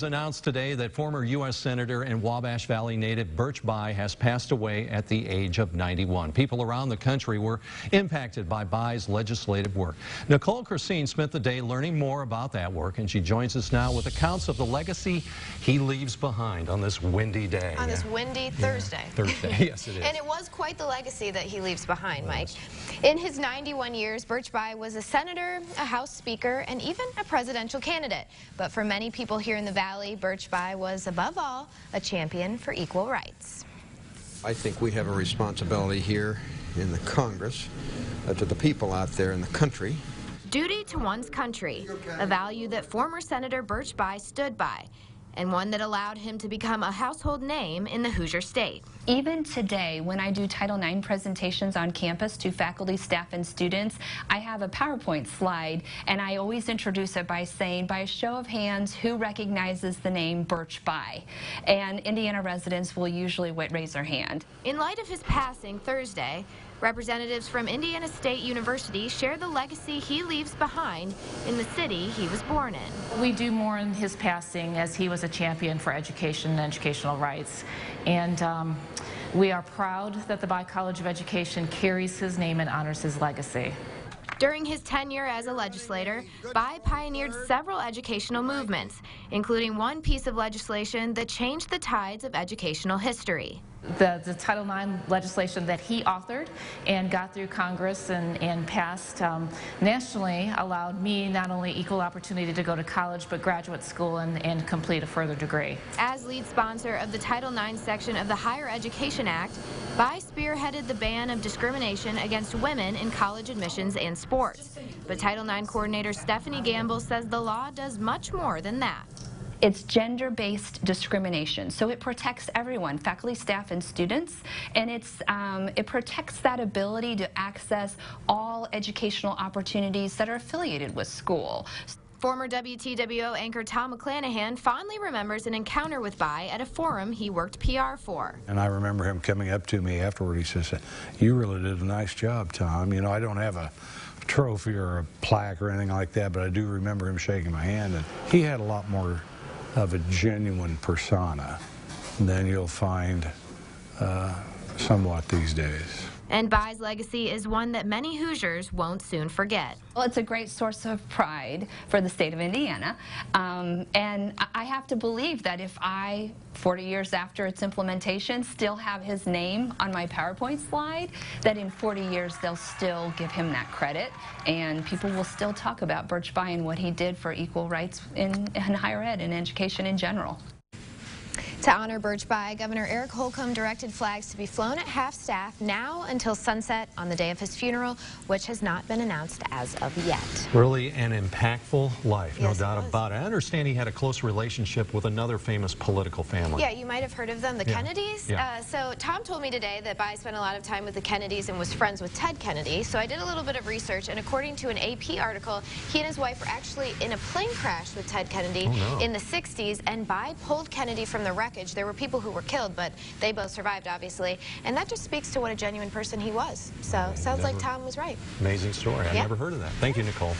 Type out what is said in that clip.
It was announced today that former U.S. Senator and Wabash Valley native Birch Bayh has passed away at the age of 91. People around the country were impacted by Bayh's legislative work. Nicole Christine spent the day learning more about that work, and she joins us now with accounts of the legacy he leaves behind on this windy day. On this windy Thursday. Thursday, yes it is. And it was quite the legacy that he leaves behind, Mike. In his 91 years, Birch Bayh was a senator, a House Speaker, and even a presidential candidate. But for many people here in the Valley, Birch Bayh was, above all, a champion for equal rights. I think we have a responsibility here in the Congress to the people out there in the country. Duty to one's country, a value that former Senator Birch Bayh stood by, and one that allowed him to become a household name in the Hoosier State. Even today, when I do Title IX presentations on campus to faculty, staff, and students, I have a PowerPoint slide, and I always introduce it by saying, by a show of hands, who recognizes the name Birch Bayh? And Indiana residents will usually raise their hand. In light of his passing Thursday, representatives from Indiana State University share the legacy he leaves behind in the city he was born in. We do more in his passing, as he was a champion for education and educational rights. And we are proud that the Bayh College of Education carries his name and honors his legacy. During his tenure as a legislator, Bayh pioneered several educational movements, including one piece of legislation that changed the tides of educational history. The Title IX legislation that he authored and got through Congress and passed nationally allowed me not only equal opportunity to go to college, but graduate school and complete a further degree. As lead sponsor of the Title IX section of the Higher Education Act, Bayh spearheaded the ban of discrimination against women in college admissions and sports. But Title IX coordinator Stephanie Gamble says the law does much more than that. It's gender-based discrimination, so it protects everyone, faculty, staff, and students, and it protects that ability to access all educational opportunities that are affiliated with school. Former WTWO anchor Tom McClanahan fondly remembers an encounter with Bayh at a forum he worked PR for. And I remember him coming up to me afterward. He says, "You really did a nice job, Tom. You know, I don't have a trophy or a plaque or anything like that, but I do remember him shaking my hand." And he had a lot more of a genuine persona than you'll find somewhat these days. And Bayh's legacy is one that many Hoosiers won't soon forget. Well, it's a great source of pride for the state of Indiana, and I have to believe that if I, 40 years after its implementation, still have his name on my PowerPoint slide, that in 40 years they'll still give him that credit, and people will still talk about Birch Bayh and what he did for equal rights in higher ed and education in general. To honor Birch Bayh, Governor Eric Holcomb directed flags to be flown at half-staff now until sunset on the day of his funeral, which has not been announced as of yet. Really an impactful life, yes, no doubt about it. I understand he had a close relationship with another famous political family. Yeah, you might have heard of them, the Kennedys. Yeah. So Tom told me today that Bayh spent a lot of time with the Kennedys and was friends with Ted Kennedy. So I did a little bit of research, and according to an AP article, he and his wife were actually in a plane crash with Ted Kennedy in the 60s, and Bayh pulled Kennedy from the wreckage. There were people who were killed, but they both survived, obviously. And that just speaks to what a genuine person he was. So sounds like Tom was right. Amazing story. I never heard of that. Thank you, Nicole.